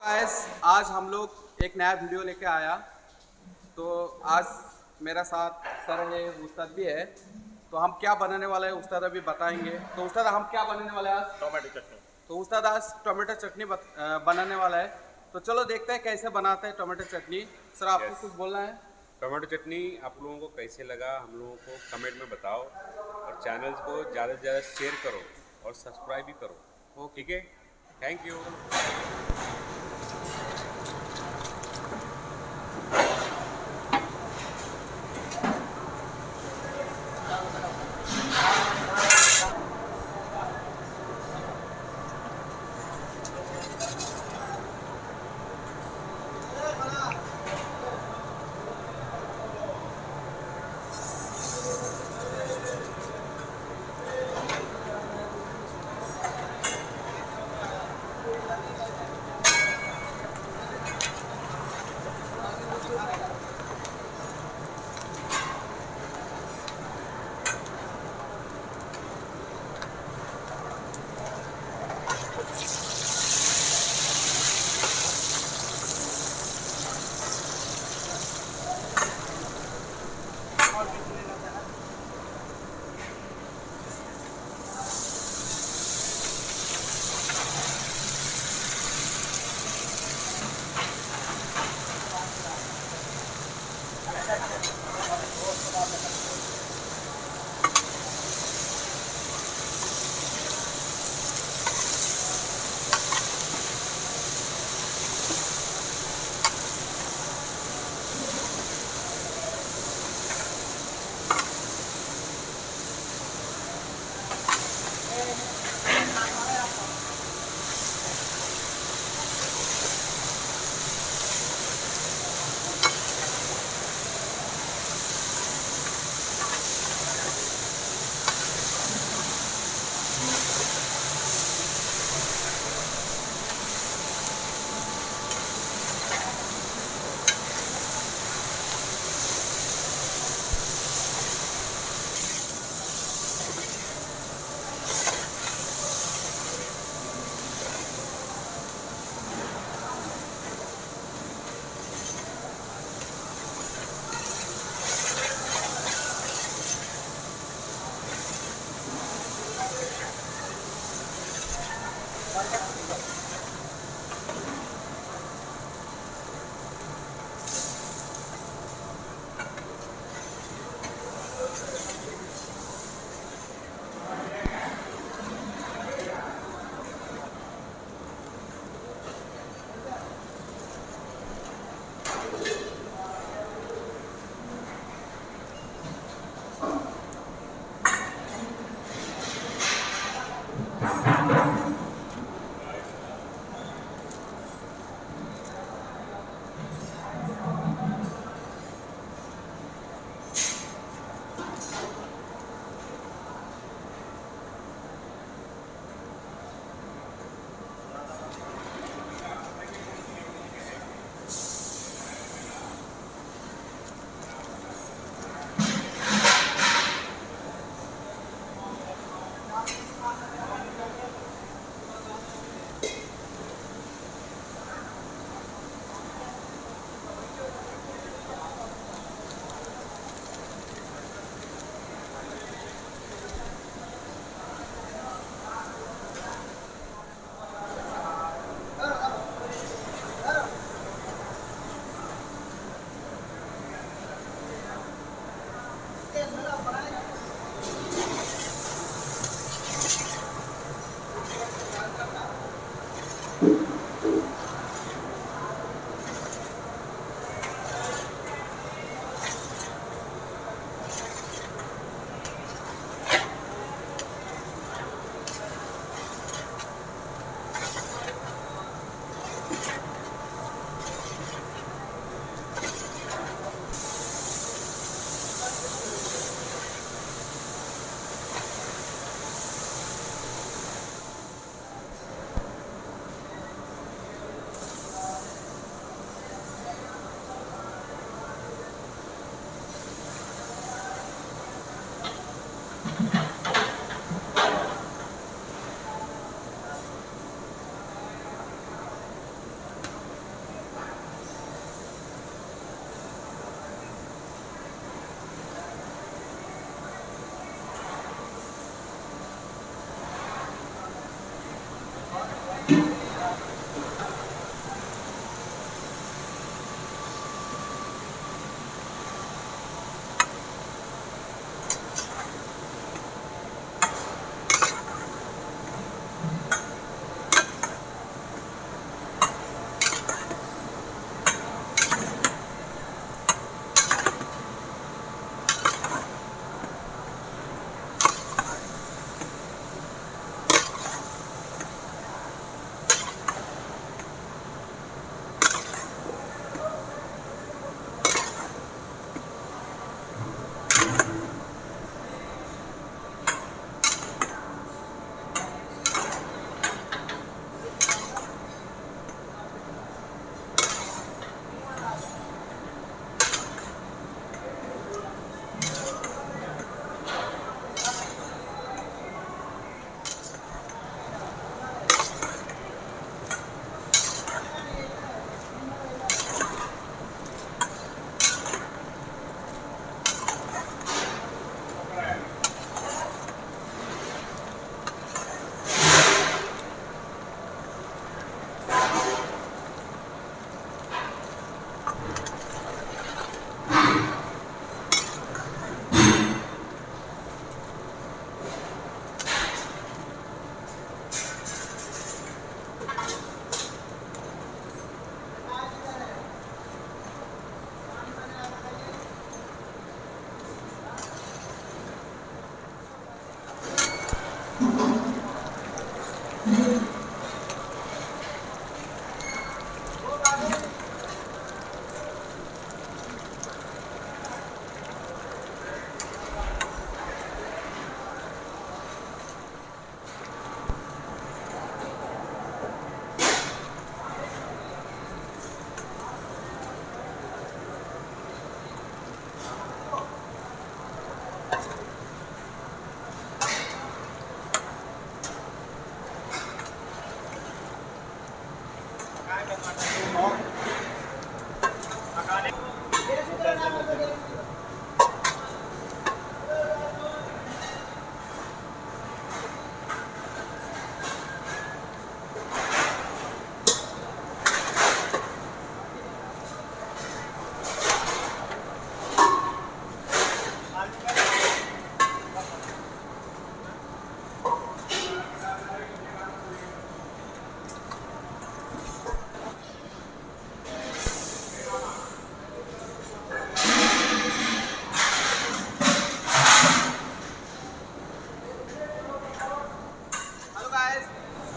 Guys, आज हम लोग एक नया वीडियो लेके आया। तो आज मेरा साथ सर है, उस्ताद भी है। तो हम क्या बनाने वाले हैं उस्ताद अभी बताएंगे। तो उस्ताद हम क्या बनाने वाले हैं आज? टोमेटो चटनी। तो उस्ताद आज टोमेटो चटनी बनाने वाला है। तो चलो देखते हैं कैसे बनाते हैं टोमेटो चटनी। सर आपको यस, कुछ बोलना है? टोमेटो चटनी आप लोगों को कैसे लगा हम लोगों को कमेंट में बताओ, और चैनल्स को ज़्यादा से ज़्यादा शेयर करो और सब्सक्राइब भी करो। ओके। ठीक है, थैंक यू।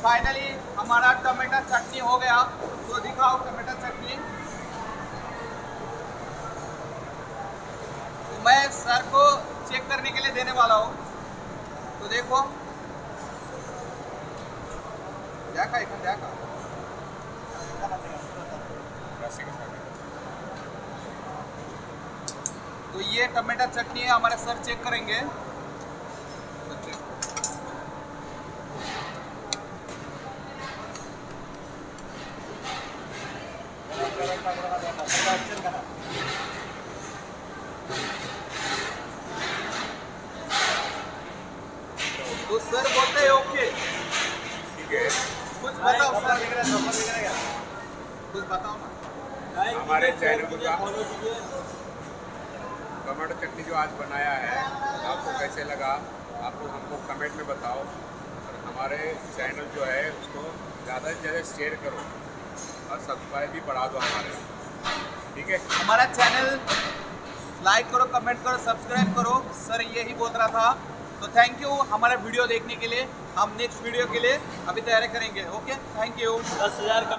फाइनली हमारा टमाटर चटनी हो गया। तो दिखाओ टमाटर चटनी। तो मैं सर को चेक करने के लिए देने वाला हूँ। तो देखो देखा तो ये टमाटर चटनी है, हमारे सर चेक करेंगे। तो सर बोलते हैं ओके। ठीक है, कुछ बताओ सर, कुछ बताओ ना। हमारे चैनल का टमाटर चटनी जो आज बनाया है आपको कैसे लगा, आप लोग हमको कमेंट में बताओ। और हमारे चैनल जो है उसको ज़्यादा से ज़्यादा शेयर करो और सब्सक्राइब भी बढ़ा दो हमारे। ठीक है, हमारा चैनल लाइक करो, कमेंट करो, सब्सक्राइब करो। सर यही बोल रहा था। तो थैंक यू हमारा वीडियो देखने के लिए। हम नेक्स्ट वीडियो के लिए अभी तैयारी करेंगे। Okay, thank you. 10,000 का